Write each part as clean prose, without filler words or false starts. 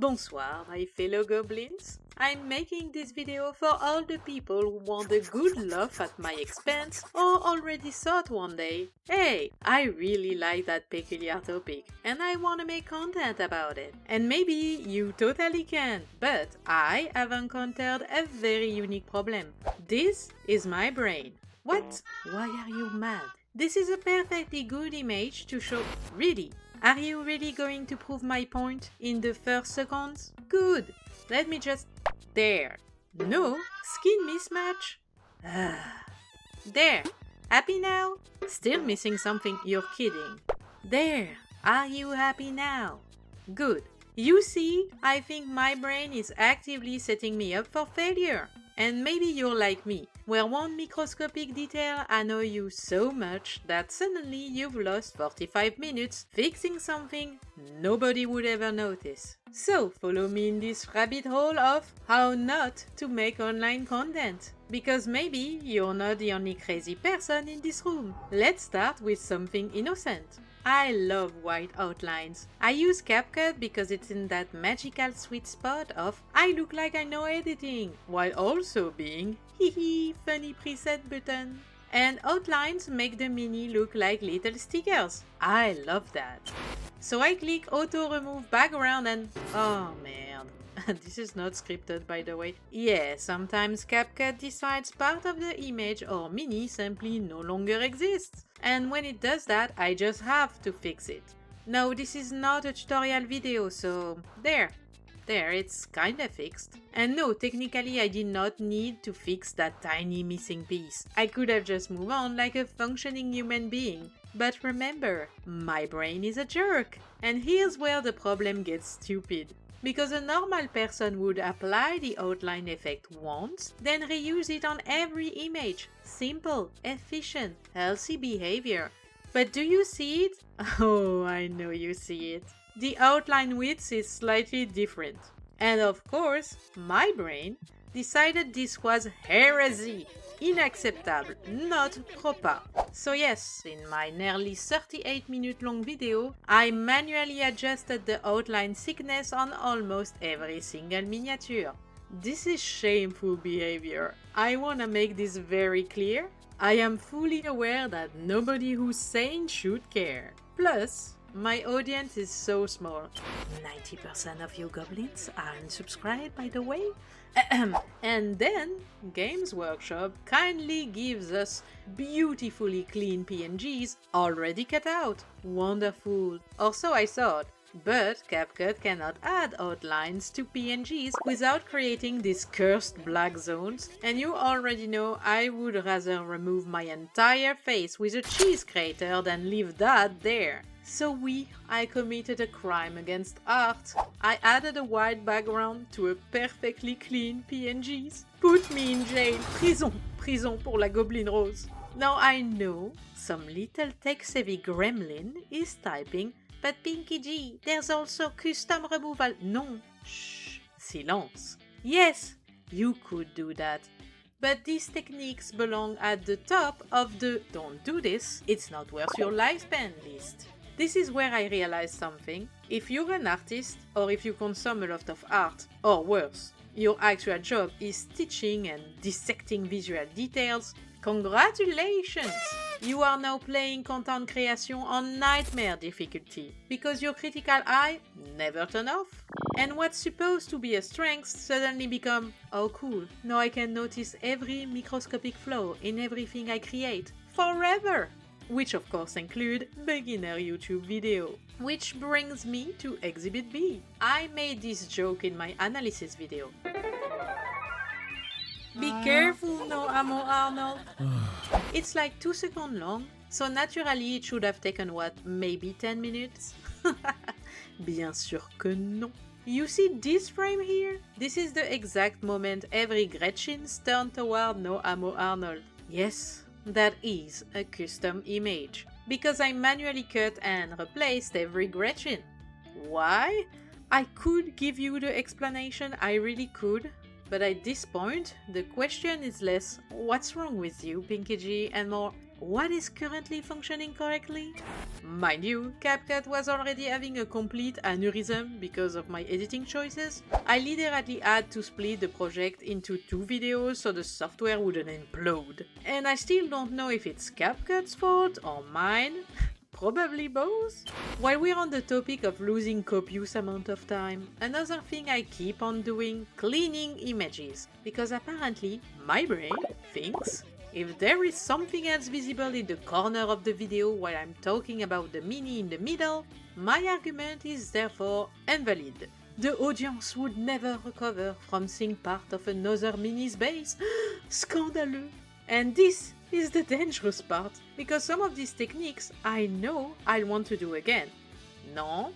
Bonsoir, my fellow goblins. I'm making this video for all the people who want a good laugh at my expense or already thought one day, hey, I really like that peculiar topic and I want to make content about it. And maybe you totally can, but I have encountered a very unique problem. This is my brain. What? Why are you mad? This is a perfectly good image to show. Really? Are you really going to prove my point in the first seconds? Good! Let me just... There! No? Skin mismatch? There! Happy now? Still missing something, you're kidding. There! Are you happy now? Good. You see, I think my brain is actively setting me up for failure. And maybe you're like me, where one microscopic detail annoys you so much that suddenly you've lost 45 minutes fixing something nobody would ever notice. So follow me in this rabbit hole of how not to make online content. Because maybe you're not the only crazy person in this room. Let's start with something innocent. I love white outlines. I use CapCut because it's in that magical sweet spot of I look like I know editing, while also being hee funny preset button. And outlines make the mini look like little stickers. I love that. So I click auto remove background and oh man. This is not scripted, by the way. Yeah, sometimes CapCut decides part of the image or mini simply no longer exists. And when it does that, I just have to fix it. No, this is not a tutorial video, so there, it's kinda fixed. And no, technically I did not need to fix that tiny missing piece. I could have just moved on like a functioning human being. But remember, my brain is a jerk. And here's where the problem gets stupid. Because a normal person would apply the outline effect once, then reuse it on every image. Simple, efficient, healthy behavior. But do you see it? Oh, I know you see it. The outline width is slightly different. And of course, my brain decided this was heresy, unacceptable, not proper. So yes, in my nearly 38-minute long video, I manually adjusted the outline thickness on almost every single miniature. This is shameful behavior. I wanna make this very clear. I am fully aware that nobody who's sane should care. Plus, my audience is so small. 90% of you goblins are unsubscribed, by the way. And then, Games Workshop kindly gives us beautifully clean PNGs already cut out. Wonderful. Or so I thought. But CapCut cannot add outlines to PNGs without creating these cursed black zones, and you already know I would rather remove my entire face with a cheese grater than leave that there. So I committed a crime against art. I added a white background to a perfectly clean PNGs. Put me in jail. Prison pour la Goblin Rose. Now I know some little tech-savvy gremlin is typing, but PNG, there's also custom removal. Non, shh, silence. Yes, you could do that. But these techniques belong at the top of the don't do this, it's not worth your lifespan list. This is where I realized something. If you're an artist, or if you consume a lot of art, or worse, your actual job is stitching and dissecting visual details, congratulations! You are now playing content creation on nightmare difficulty, because your critical eye never turns off. And what's supposed to be a strength suddenly become, oh cool, now I can notice every microscopic flaw in everything I create, forever! Which of course include beginner YouTube video. Which brings me to Exhibit B. I made this joke in my analysis video. Be careful, no ammo, Arnold. It's like 2 seconds long, so naturally it should have taken what, maybe 10 minutes? Bien sûr que non. You see this frame here? This is the exact moment every Gretchen's turned toward no ammo Arnold. Yes, that is a custom image. Because I manually cut and replaced every Gretchen. Why? I could give you the explanation, I really could. But at this point, the question is less, what's wrong with you, PNG, and more, What is currently functioning correctly? Mind you, CapCut was already having a complete aneurysm because of my editing choices. I literally had to split the project into 2 videos so the software wouldn't implode. And I still don't know if it's CapCut's fault or mine. Probably both. While we're on the topic of losing copious amount of time, another thing I keep on doing, cleaning images. Because apparently, my brain thinks if there is something else visible in the corner of the video while I'm talking about the mini in the middle, my argument is therefore invalid. The audience would never recover from seeing part of another mini's base. Scandaleux! And this is the dangerous part, because some of these techniques I know I'll want to do again. No.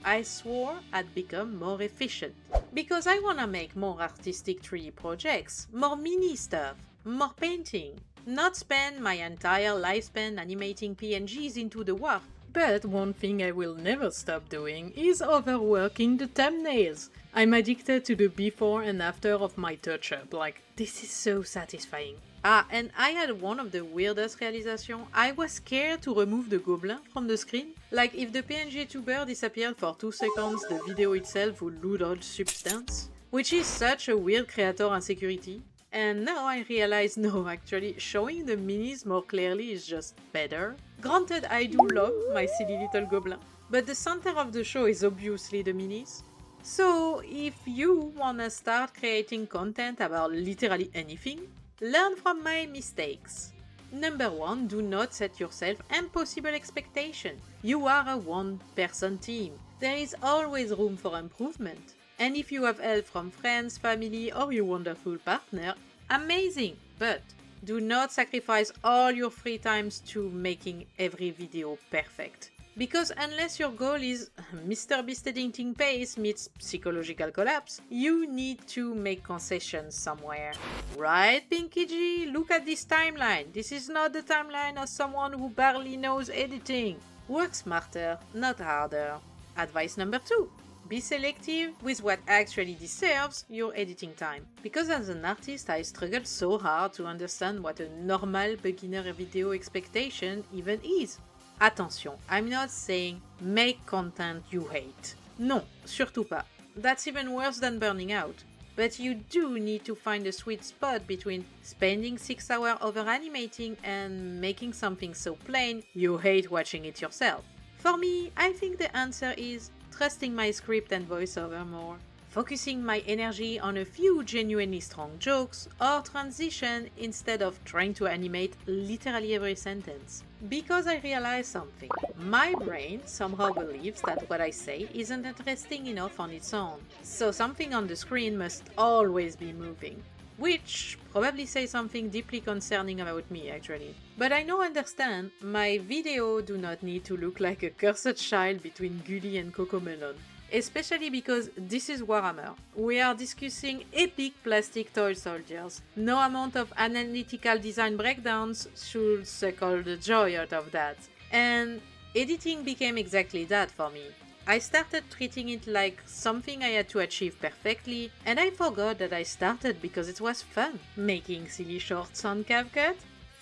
I swore I'd become more efficient. Because I wanna make more artistic 3D projects, more mini stuff, more painting, not spend my entire lifespan animating PNGs into the warp. But one thing I will never stop doing is overworking the thumbnails. I'm addicted to the before and after of my touch-up, like, this is so satisfying. And I had one of the weirdest realizations. I was scared to remove the Gobelin from the screen. Like, if the PNG tuber disappeared for 2 seconds, the video itself would lose all substance. Which is such a weird creator insecurity. And now I realize, no, actually, showing the minis more clearly is just better. Granted, I do love my silly little Gobelin, but the center of the show is obviously the minis. So, if you wanna start creating content about literally anything, learn from my mistakes. Number 1, do not set yourself impossible expectations. You are a one-person team. There is always room for improvement. And if you have help from friends, family, or your wonderful partner, amazing! But do not sacrifice all your free times to making every video perfect. Because unless your goal is Mr. Beast editing pace meets psychological collapse, you need to make concessions somewhere. Right, Pinky G? Look at this timeline. This is not the timeline of someone who barely knows editing. Work smarter, not harder. Advice number 2. Be selective with what actually deserves your editing time. Because as an artist, I struggled so hard to understand what a normal beginner video expectation even is. Attention, I'm not saying make content you hate. Non, surtout pas. That's even worse than burning out. But you do need to find a sweet spot between spending 6 hours over animating and making something so plain you hate watching it yourself. For me, I think the answer is trusting my script and voiceover more, focusing my energy on a few genuinely strong jokes, or transition instead of trying to animate literally every sentence. Because I realized something. My brain somehow believes that what I say isn't interesting enough on its own, so something on the screen must always be moving. Which probably says something deeply concerning about me, actually. But I now understand, my video do not need to look like a cursed child between Gully and Cocomelon. Especially because this is Warhammer. We are discussing epic plastic toy soldiers. No amount of analytical design breakdowns should suck all the joy out of that. And editing became exactly that for me. I started treating it like something I had to achieve perfectly, and I forgot that I started because it was fun. Making silly shorts on CapCut?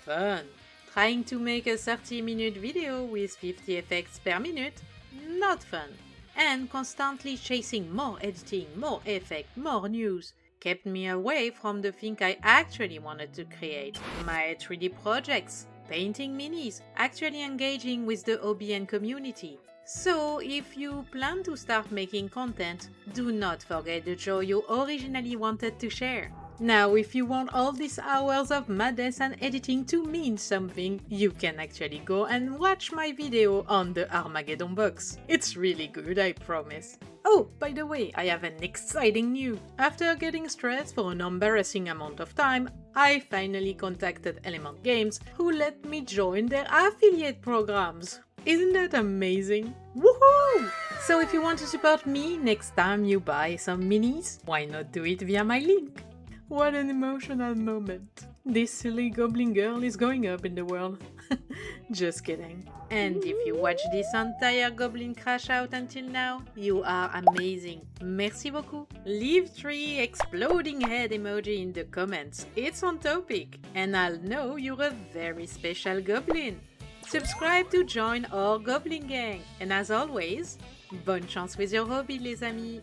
Fun. Trying to make a 30-minute video with 50 effects per minute? Not fun. And constantly chasing more editing, more effect, more news kept me away from the thing I actually wanted to create. My 3D projects, painting minis, actually engaging with the OBN community. So if you plan to start making content, do not forget the joy you originally wanted to share. Now, if you want all these hours of madness and editing to mean something, you can actually go and watch my video on the Armageddon box. It's really good, I promise. Oh, by the way, I have an exciting news. After getting stressed for an embarrassing amount of time, I finally contacted Element Games, who let me join their affiliate programs. Isn't that amazing? Woohoo! So if you want to support me next time you buy some minis, why not do it via my link? What an emotional moment. This silly goblin girl is going up in the world. Just kidding. And if you watched this entire Goblin crash out until now, you are amazing. Merci beaucoup. Leave 3 exploding head emoji in the comments. It's on topic. And I'll know you're a very special goblin. Subscribe to join our Gobelin Gang. And as always, bonne chance with your hobby les amis.